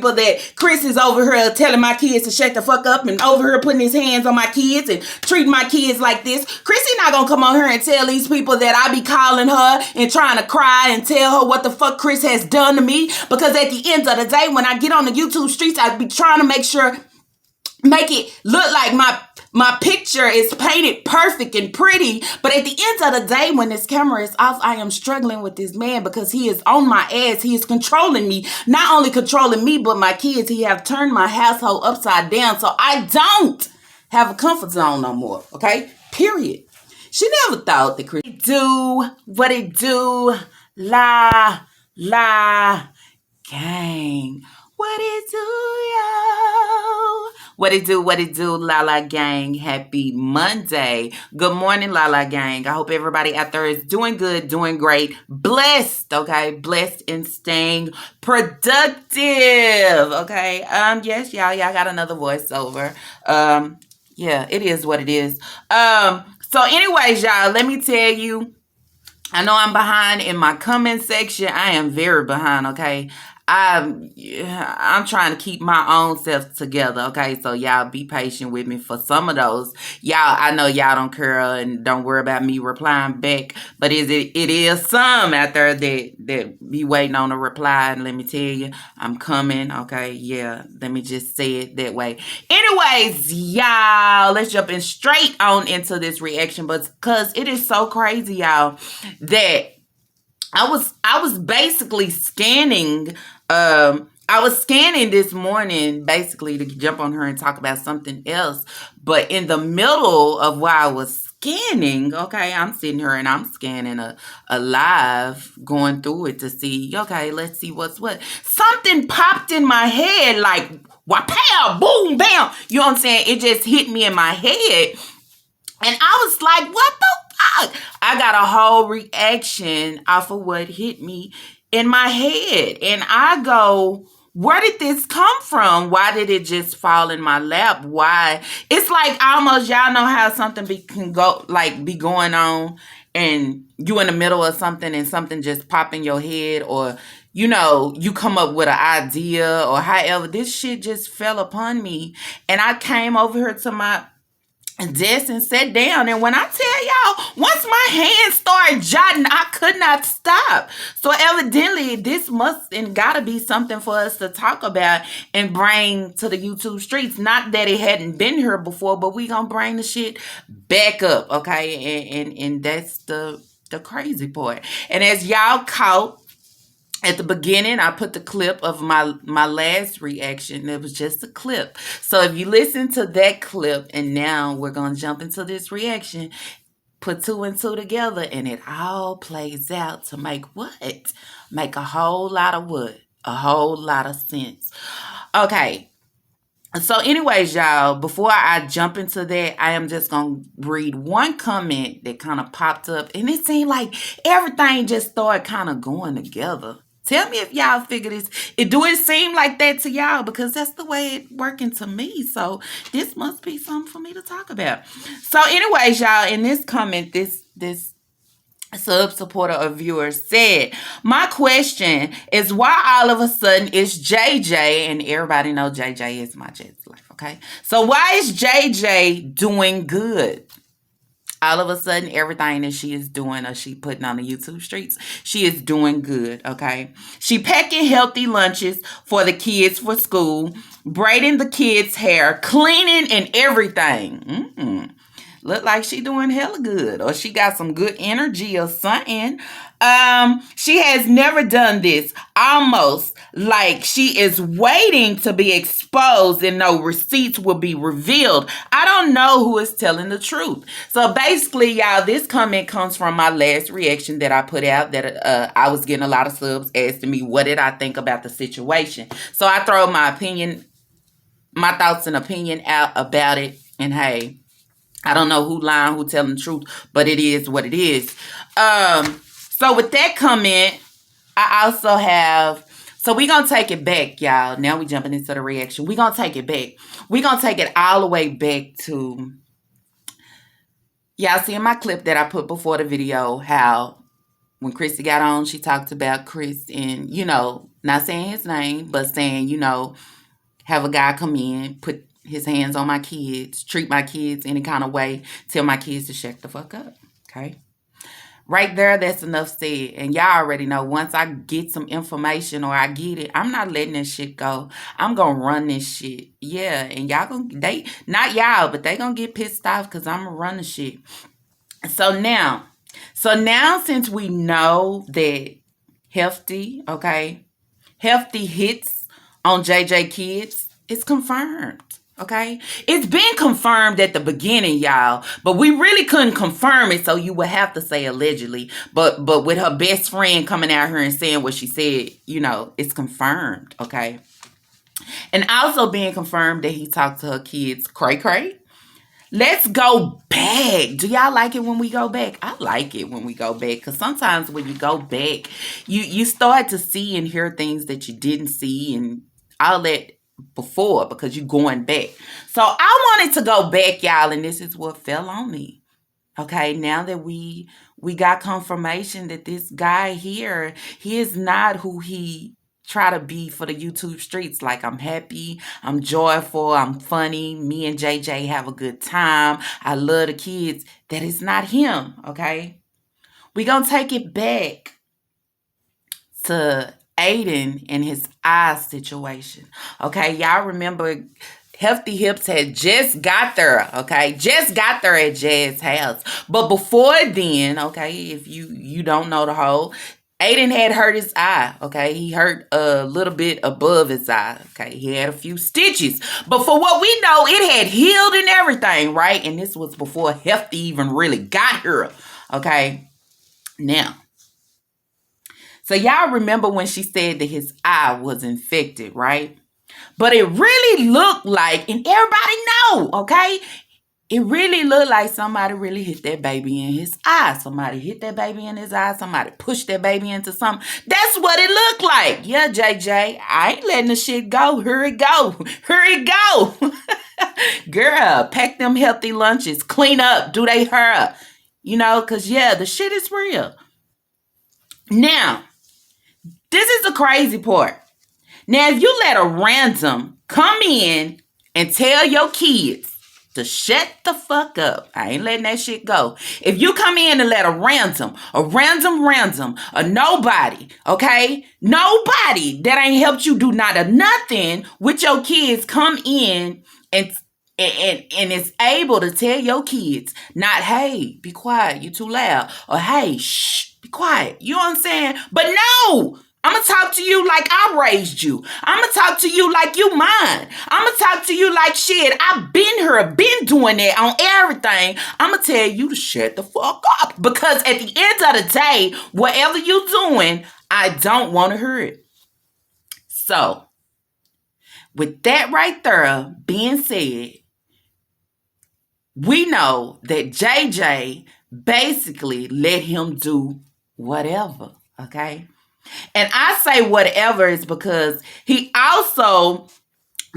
people that Chris is over here telling my kids to shut the fuck up and over here putting his hands on my kids and treating my kids like this. Chrissy not gonna come on here and tell these people that I be calling her and trying to cry and tell her what the fuck Chris has done to me, because at the end of the day, when I get on the YouTube streets, I be trying to make it look like my picture is painted perfect and pretty. But at the end of the day, when this camera is off, I am struggling with this man because he is on my ass. He is controlling me. Not only controlling me, but my kids. He have turned my household upside down. So I don't have a comfort zone no more. Okay? Period. She never thought that Chris do what it do. La gang. What it do, yo? What it do, La gang. Happy Monday. Good morning, La gang. I hope everybody out there is doing good, doing great, blessed, okay? Blessed and staying productive, okay? Yes, y'all got another voiceover. Yeah, it is what it is. So anyways, y'all, let me tell you, I know I'm behind in my comment section. I am very behind, okay? I'm trying to keep my own self together, okay? So y'all be patient with me for some of those. Y'all, I know y'all don't care and don't worry about me replying back, but it is some out there that be waiting on a reply, and let me tell you, I'm coming, okay? Yeah, let me just say it that way. Anyways, y'all, let's jump in straight on into this reaction, but because it is so crazy, y'all, that I was basically scanning. I was scanning this morning basically to jump on her and talk about something else. But in the middle of while I was scanning, okay, I'm sitting here and I'm scanning a live, going through it to see, okay, let's see what's what. Something popped in my head like, wow, boom, bam. You know what I'm saying? It just hit me in my head. And I was like, what the fuck? I got a whole reaction off of what hit me in my head. And I go, where did this come from? Why did it just fall in my lap? Why? It's like almost, y'all know how something can be going on and you in the middle of something and something just pop in your head, or you know, you come up with an idea or however. This shit just fell upon me. And I came over here to my desk and sat down, and when I tell y'all, once my hands started jotting, I could not stop. So evidently this must and gotta be something for us to talk about and bring to the YouTube streets. Not that it hadn't been here before, but we gonna bring the shit back up, okay? And that's the crazy part. And as y'all caught at the beginning, I put the clip of my last reaction. It was just a clip. So if you listen to that clip, and now we're going to jump into this reaction, put two and two together, and it all plays out to make what? Make a whole lot of what? A whole lot of sense. Okay. So anyways, y'all, before I jump into that, I am just going to read one comment that kind of popped up, and it seemed like everything just started kind of going together. Tell me if y'all figure this. Do it seem like that to y'all? Because that's the way it's working to me. So this must be something for me to talk about. So anyways, y'all, in this comment, this sub supporter or viewer said, my question is why all of a sudden it's JJ, and everybody know JJ is my Jet's life, okay? So why is JJ doing good? All of a sudden, everything that she is doing or she putting on the YouTube streets, she is doing good, okay? She packing healthy lunches for the kids for school, braiding the kids' hair, cleaning and everything. Look like she doing hella good, or she got some good energy or something. She has never done this. Almost like she is waiting to be exposed and no receipts will be revealed. I don't know who is telling the truth. So basically, y'all, this comment comes from my last reaction that I put out that I was getting a lot of subs asking me what did I think about the situation. So I throw my opinion, my thoughts and opinion out about it. And hey, I don't know who lying, who telling the truth, but it is what it is. So with that comment, I also have, so we're going to take it back, y'all. Now we jumping into the reaction. We're going to take it back. We're going to take it all the way back to, y'all see in my clip that I put before the video, how when Chrissy got on, she talked about Chris and, not saying his name, but saying, have a guy come in, put his hands on my kids, treat my kids any kind of way, tell my kids to shut the fuck up. Okay? Right there, that's enough said. And y'all already know, once I get some information or I get it, I'm not letting this shit go. I'm gonna run this shit. Yeah, and y'all not y'all, but they gonna get pissed off because I'm gonna run the shit. So now since we know that Hefty, okay, Hefty hits on JJ kids, it's confirmed. Okay, it's been confirmed at the beginning, y'all, but we really couldn't confirm it, so you would have to say allegedly. But with her best friend coming out here and saying what she said, it's confirmed. Okay, and also being confirmed that he talked to her kids cray cray. Let's go back. Do y'all like it when we go back? I like it when we go back because sometimes when you go back, you start to see and hear things that you didn't see and all that before because you're going back. So I wanted to go back, y'all, and this is what fell on me. Okay, now that we got confirmation that this guy here, he is not who he try to be for the YouTube streets. Like, I'm happy, I'm joyful, I'm funny, me and JJ have a good time, I love the kids. That is not him, okay? We gonna take it back to Aiden and his eye situation. Okay, y'all remember Hefty Hips had just got there, okay? Just got there at Jazz's house. But before then, okay, if you don't know the whole, Aiden had hurt his eye, okay? He hurt a little bit above his eye, okay? He had a few stitches. But for what we know, it had healed and everything, right? And this was before Hefty even really got here, okay? Now, so y'all remember when she said that his eye was infected, right? But it really looked like, and everybody know, okay? It really looked like somebody really hit that baby in his eye. Somebody hit that baby in his eye. Somebody pushed that baby into something. That's what it looked like. Yeah, JJ, I ain't letting the shit go. Here it go. Here it go. Girl, pack them healthy lunches. Clean up. Do they hair. Because, yeah, the shit is real. Now, this is the crazy part. Now, if you let a random come in and tell your kids to shut the fuck up, I ain't letting that shit go. If you come in and let a random, a nobody, okay? Nobody that ain't helped you do not a nothing with your kids come in and is able to tell your kids, not, hey, be quiet, you too loud, or hey, shh, be quiet. You know what I'm saying? But no! I'm going to talk to you like I raised you. I'm going to talk to you like you mine. I'm going to talk to you like, shit, I've been here, been doing that on everything. I'm going to tell you to shut the fuck up. Because at the end of the day, whatever you doing, I don't want to hear it. So, with that right there being said, we know that JJ basically let him do whatever, okay? And I say whatever is because he also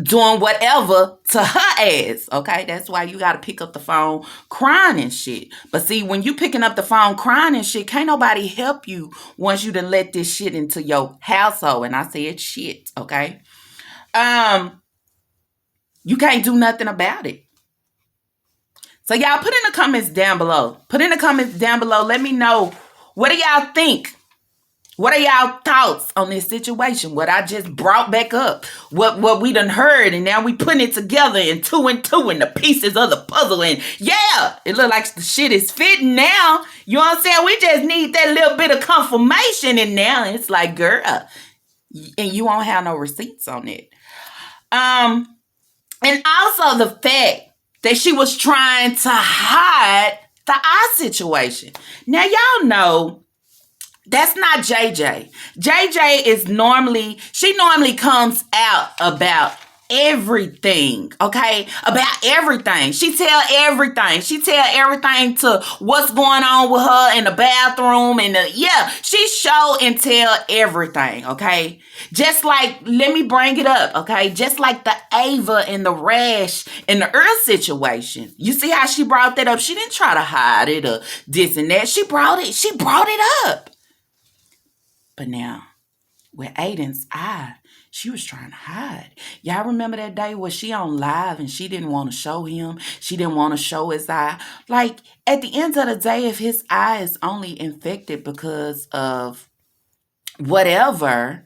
doing whatever to her ass, okay? That's why you got to pick up the phone crying and shit. But see, when you picking up the phone crying and shit, can't nobody help you once you done let this shit into your household. And I said shit, okay? You can't do nothing about it. So y'all put in the comments down below. Let me know, what do y'all think? What are y'all thoughts on this situation? What I just brought back up. What we done heard, and now we putting it together in two and the pieces of the puzzle. And yeah, it look like the shit is fitting now. You know what I'm saying? We just need that little bit of confirmation in now. And it's like, girl, and you won't have no receipts on it. And also the fact that she was trying to hide the eye situation. Now y'all know, that's not JJ. JJ she normally comes out about everything, okay? About everything. She tell everything. She tell everything to what's going on with her in the bathroom and she show and tell everything, okay? Just like, let me bring it up, okay? Just like the Ava and the rash in the Earth situation. You see how she brought that up? She didn't try to hide it or this and that. She brought it up. But now, with Aiden's eye, she was trying to hide. Y'all remember that day where she on live and she didn't want to show him? She didn't want to show his eye. Like, at the end of the day, if his eye is only infected because of whatever,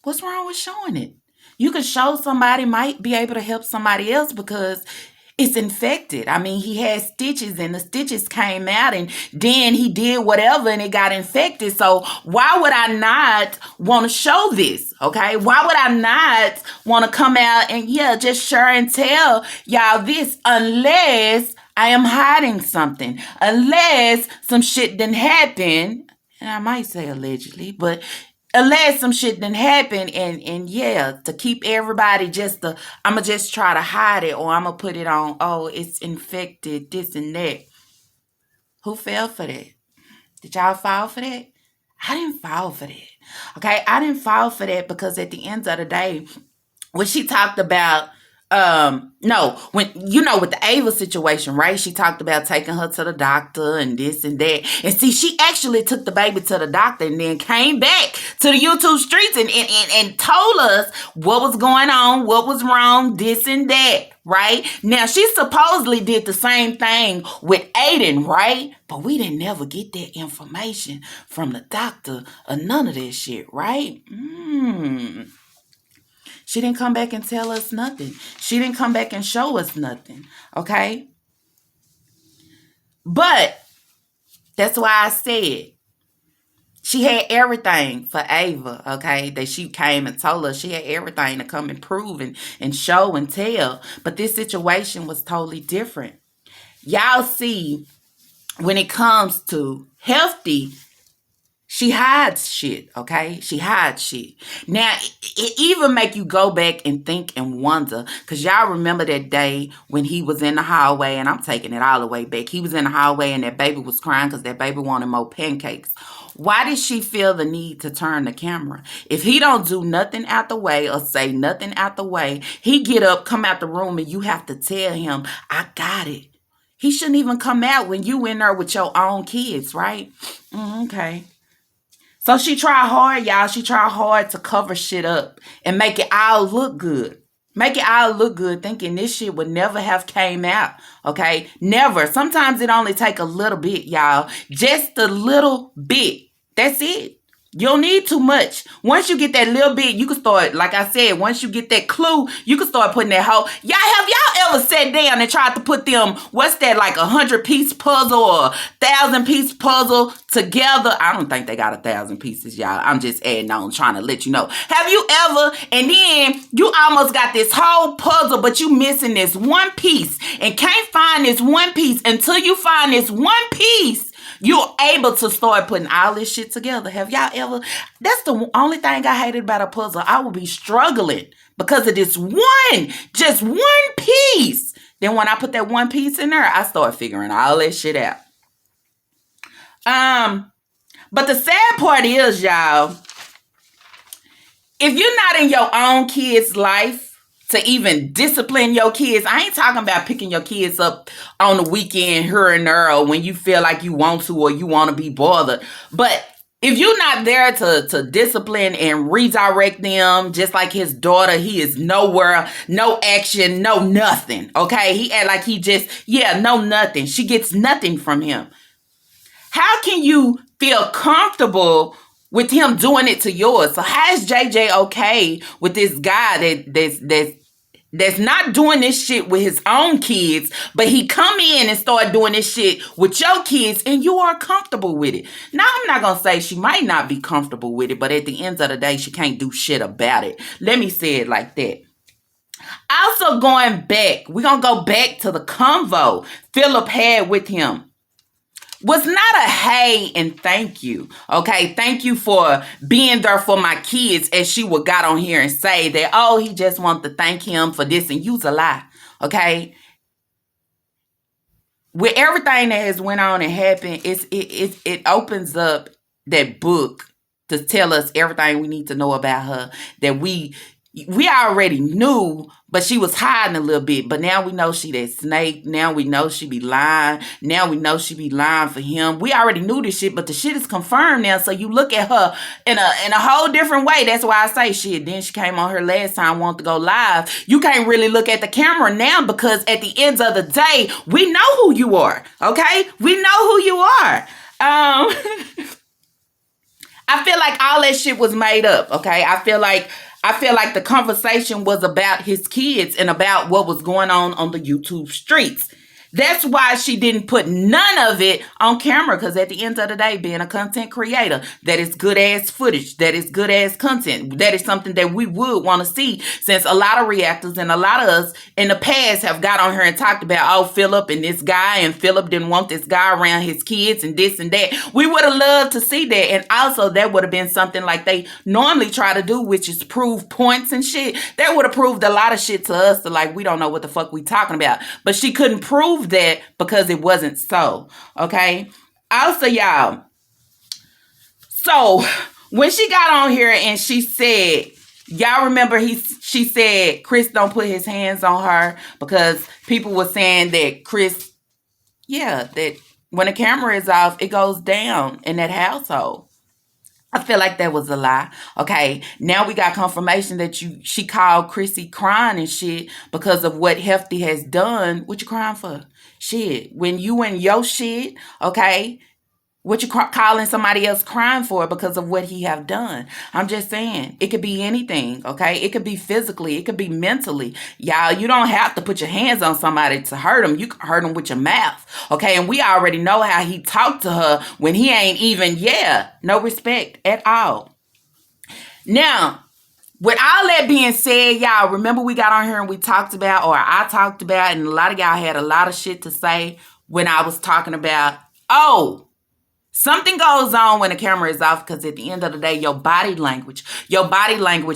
what's wrong with showing it? You can show somebody, might be able to help somebody else because it's infected. I mean, he had stitches and the stitches came out and then he did whatever and it got infected. So why would I not want to show this? Okay. Why would I not want to come out and just share and tell y'all this unless I am hiding something, unless some shit didn't happen. And I might say allegedly, but unless some shit didn't happen and to keep everybody I'ma just try to hide it or I'ma put it on, oh, it's infected, this and that. Who fell for that? Did y'all fall for that? I didn't fall for that. Okay, I didn't fall for that because at the end of the day, when she talked about no, when with the Ava situation, right? She talked about taking her to the doctor and this and that. And see, she actually took the baby to the doctor and then came back to the YouTube streets and told us what was going on, what was wrong, this and that, right? Now, she supposedly did the same thing with Aiden, right? But we didn't never get that information from the doctor or none of that shit, right? She didn't come back and tell us nothing. She didn't come back and show us nothing. Okay? But that's why I said she had everything for Ava, okay? That she came and told us she had everything to come and prove and show and tell. But this situation was totally different. Y'all see, when it comes to Healthy, she hides shit, okay? She hides shit. Now, it even make you go back and think and wonder, because y'all remember that day when he was in the hallway, and I'm taking it all the way back. He was in the hallway and that baby was crying because that baby wanted more pancakes. Why did she feel the need to turn the camera? If he don't do nothing out the way or say nothing out the way, he get up, come out the room, and you have to tell him, I got it. He shouldn't even come out when you in there with your own kids, right? Okay. So she tried hard, y'all. She tried hard to cover shit up and make it all look good. Make it all look good, thinking this shit would never have came out. Okay? Never. Sometimes it only take a little bit, y'all. Just a little bit. That's it. You don't need too much. Once you get that little bit, you can start, like I said, once you get that clue, you can start putting that whole, have y'all ever sat down and tried to put them, what's that, like 100-piece puzzle or 1,000-piece puzzle together? I don't think they got 1,000 pieces, y'all. I'm just adding on, trying to let you know. Have you ever, and then you almost got this whole puzzle, but you missing this one piece and can't find this one piece until you find this one piece. You're able to start putting all this shit together. Have y'all ever? That's the only thing I hated about a puzzle. I would be struggling because of this just one piece. Then when I put that one piece in there, I start figuring all that shit out. But the sad part is, y'all, if you're not in your own kid's life, to even discipline your kids. I ain't talking about picking your kids up on the weekend here and there or when you feel like you want to or you want to be bothered. But if you're not there to discipline and redirect them, just like his daughter, he is nowhere, no action, no nothing. Okay? He act like he just, no nothing. She gets nothing from him. How can you feel comfortable with him doing it to yours? So how is JJ okay with this guy that's not doing this shit with his own kids, but he come in and start doing this shit with your kids and you are comfortable with it? Now, I'm not going to say she might not be comfortable with it, but at the end of the day, she can't do shit about it. Let me say it like that. Also going back, we're going to go back to the convo Philip had with him. Was not a hey and thank you. Okay, thank you for being there for my kids, as she would got on here and say that, oh, he just wanted to thank him for this, and use a lie. Okay, with everything that has went on and happened, it opens up that book to tell us everything we need to know about her, that we We already knew, but she was hiding a little bit. But now we know she that snake. Now we know she be lying. Now we know she be lying for him. We already knew this shit, but the shit is confirmed now. So you look at her in a whole different way. That's why I say shit. Then she came on her last time, wanted to go live. You can't really look at the camera now because at the end of the day, we know who you are. Okay, we know who you are. I feel like all that shit was made up, okay? I feel like the conversation was about his kids and about what was going on the YouTube streets. That's why she didn't put none of it on camera, because at the end of the day, being a content creator, that is good ass footage, that is good ass content, that is something that we would want to see, since a lot of reactors and a lot of us in the past have got on here and talked about, oh, Philip and this guy, and Philip didn't want this guy around his kids and this and that. We would have loved to see that. And also that would have been something like they normally try to do, which is prove points and shit. That would have proved a lot of shit to us, to like, we don't know what the fuck we talking about. But she couldn't prove that because it wasn't so. Okay. Also, y'all, so when she got on here and she said, y'all remember she said Chris don't put his hands on her because people were saying that Chris, yeah, that when the camera is off, it goes down in that household. I feel like that was a lie. Okay, now we got confirmation that she called Chrissy crying and shit because of what Hefty has done. What you crying for? Shit, when you in your shit, okay, what you calling somebody else crying for because of what he have done? I'm just saying, it could be anything, okay? It could be physically, it could be mentally. Y'all, you don't have to put your hands on somebody to hurt them. You can hurt them with your mouth, okay? And we already know how he talked to her when he ain't even, no respect at all. Now, with all that being said, y'all, remember we got on here and we talked about, or I talked about, and a lot of y'all had a lot of shit to say when I was talking about, something goes on when the camera is off, because at the end of the day, your body language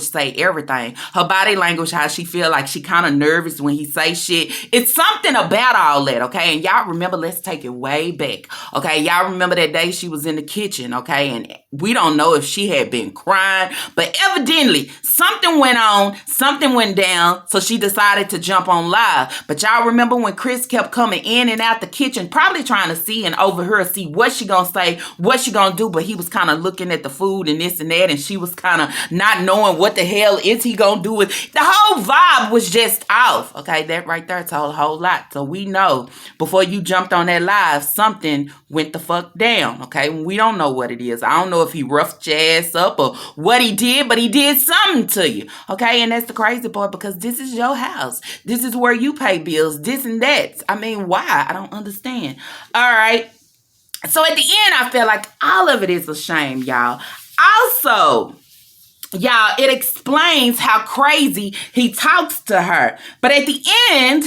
say everything. Her body language, how she feel like she kind of nervous when he say shit. It's something about all that, okay? And y'all remember, let's take it way back, okay? Y'all remember that day she was in the kitchen, okay? And we don't know if she had been crying, but evidently something went on, something went down, so she decided to jump on live. But y'all remember when Chris kept coming in and out the kitchen, probably trying to see and overhear, see what she gonna say, what she gonna do, but he was kind of looking at the food and this and that, and she was kind of not knowing what the hell is he gonna do with the whole vibe was just off. Okay, that right there told a whole lot. So we know before you jumped on that live, something went the fuck down. Okay, we don't know what it is. I don't know if he roughed your ass up or what he did, but he did something to you. Okay, and that's the crazy part, because this is your house. This is where you pay bills, this and that. I mean, why? I don't understand. All right. So at the end, I feel like all of it is a shame, y'all. Also, y'all, it explains how crazy he talks to her. But at the end,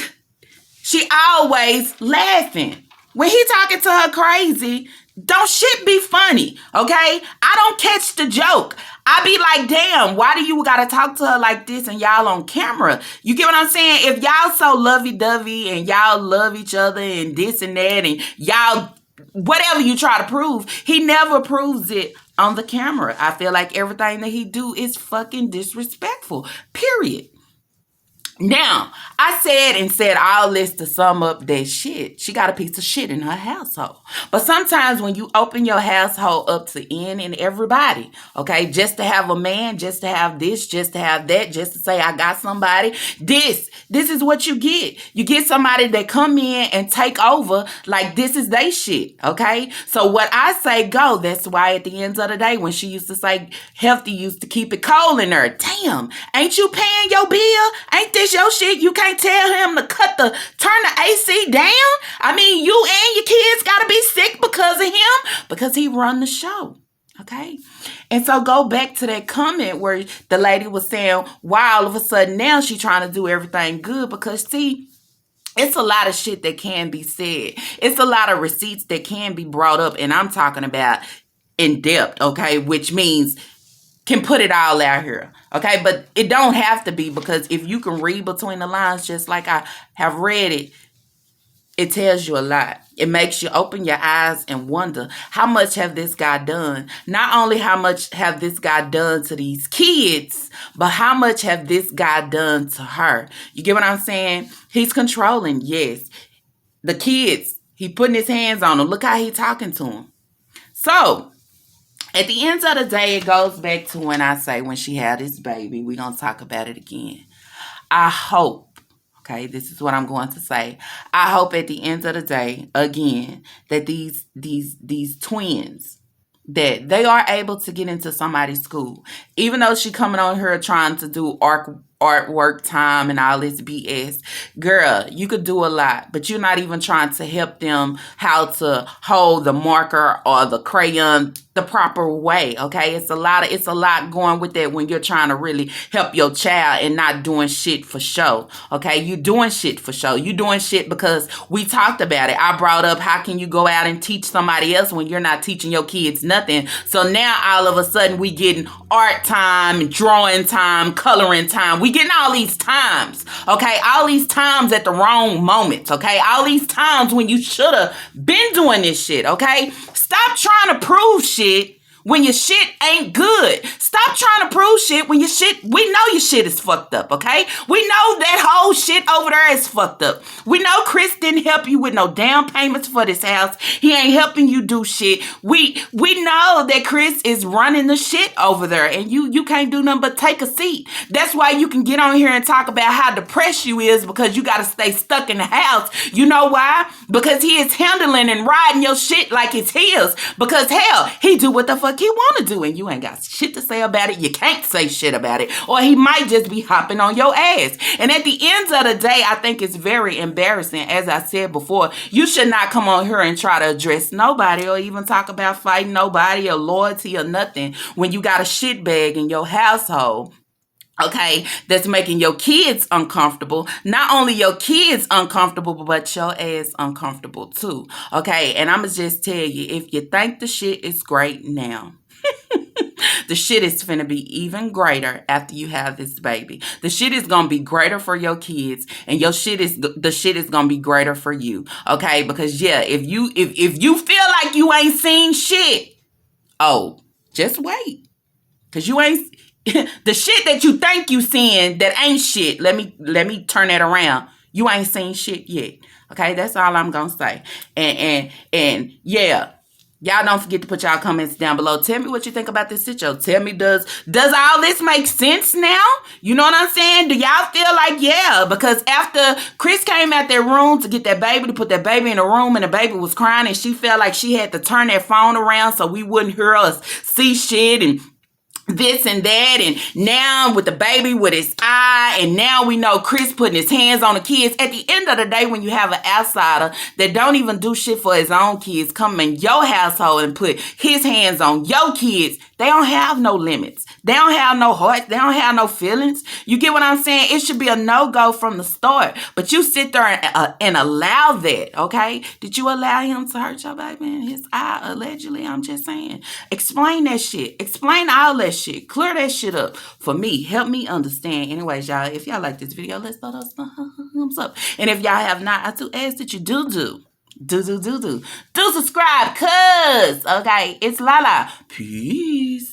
she always laughing. When he talking to her crazy, don't shit be funny, okay? I don't catch the joke. I be like, damn, why do you gotta talk to her like this and y'all on camera? You get what I'm saying? If y'all so lovey-dovey and y'all love each other and this and that and y'all, whatever you try to prove, he never proves it on the camera. I feel like everything that he do is fucking disrespectful, period. Now, I said all this to sum up that shit. She got a piece of shit in her household. But sometimes when you open your household up to any and everybody, okay, just to have a man, just to have this, just to have that, just to say I got somebody, this is what you get. You get somebody that come in and take over like this is they shit, okay? So what I say go, that's why at the end of the day, when she used to say Hefty used to keep it cold in her, damn, ain't you paying your bill? Ain't this your shit? You can't tell him to turn the AC down? I mean, you and your kids gotta be sick because of him, because he run the show. Okay? And so go back to that comment where the lady was saying, why all of a sudden now she trying to do everything good? Because see, it's a lot of shit that can be said. It's a lot of receipts that can be brought up, and I'm talking about in depth, okay? Which means can put it all out here, okay? But it don't have to be, because if you can read between the lines just like I have read it, It tells you a lot. It makes you open your eyes and wonder, how much have this guy done? Not only how much have this guy done to these kids, but how much have this guy done to her? You get what I'm saying? He's controlling, yes. The kids, he putting his hands on them. Look how he talking to them. So, at the end of the day, it goes back to when I say when she had this baby. We're going to talk about it again. I hope, okay, this is what I'm going to say. I hope at the end of the day, again, that these twins, that they are able to get into somebody's school. Even though she coming on here trying to do artwork time and all this BS. Girl, you could do a lot, but you're not even trying to help them how to hold the marker or the crayon the proper way. Okay, it's a lot going with that when you're trying to really help your child and not doing shit for show. Okay, you doing shit for show. You doing shit because we talked about it. I brought up, how can you go out and teach somebody else when you're not teaching your kids nothing? So now all of a sudden we getting art time, drawing time, coloring time. We getting all these times. Okay, all these times at the wrong moments. Okay, all these times when you should have been doing this shit. Okay, stop trying to prove shit when your shit ain't good. Stop trying to prove shit when your shit, we know your shit is fucked up, okay? We know that whole shit over there is fucked up. We know Chris didn't help you with no down payments for this house. He ain't helping you do shit. We know that Chris is running the shit over there, and you can't do nothing but take a seat. That's why you can get on here and talk about how depressed you is, because you got to stay stuck in the house. You know why? Because he is handling and riding your shit like it's his. Because hell, he do what the fuck he want to do, and you ain't got shit to say about it. You can't say shit about it, or he might just be hopping on your ass. And at the end of the day, I think it's very embarrassing. As I said before, you should not come on here and try to address nobody or even talk about fighting nobody or loyalty or nothing when you got a shit bag in your household. Okay, that's making your kids uncomfortable. Not only your kids uncomfortable, but your ass uncomfortable too. Okay, and I'ma just tell you, if you think the shit is great now, the shit is finna be even greater after you have this baby. The shit is gonna be greater for your kids, and the shit is gonna be greater for you. Okay, because yeah, if you feel like you ain't seen shit, oh, just wait. Cause you ain't the shit that you think you seeing that ain't shit. Let me turn that around. You ain't seen shit yet. Okay, that's all I'm gonna say. And yeah. Y'all don't forget to put y'all comments down below. Tell me what you think about this situation. Tell me, does all this make sense now? You know what I'm saying? Do y'all feel like, yeah? Because after Chris came out their room to get that baby, to put that baby in the room, and the baby was crying, and she felt like she had to turn that phone around so we wouldn't hear us see shit and this and that, and now with the baby with his eye, and now we know Chris putting his hands on the kids. At the end of the day, when you have an outsider that don't even do shit for his own kids come in your household and put his hands on your kids, they don't have no limits. They don't have no heart. They don't have no feelings. You get what I'm saying? It should be a no-go from the start. But you sit there and allow that, okay? Did you allow him to hurt your baby in his eye, allegedly? I'm just saying. Explain that shit. Explain all that shit. Clear that shit up for me. Help me understand. Anyways, y'all, if y'all like this video, let's throw those thumbs up. And if y'all have not, I do ask that you do subscribe, cuz, okay, it's Lala. Peace.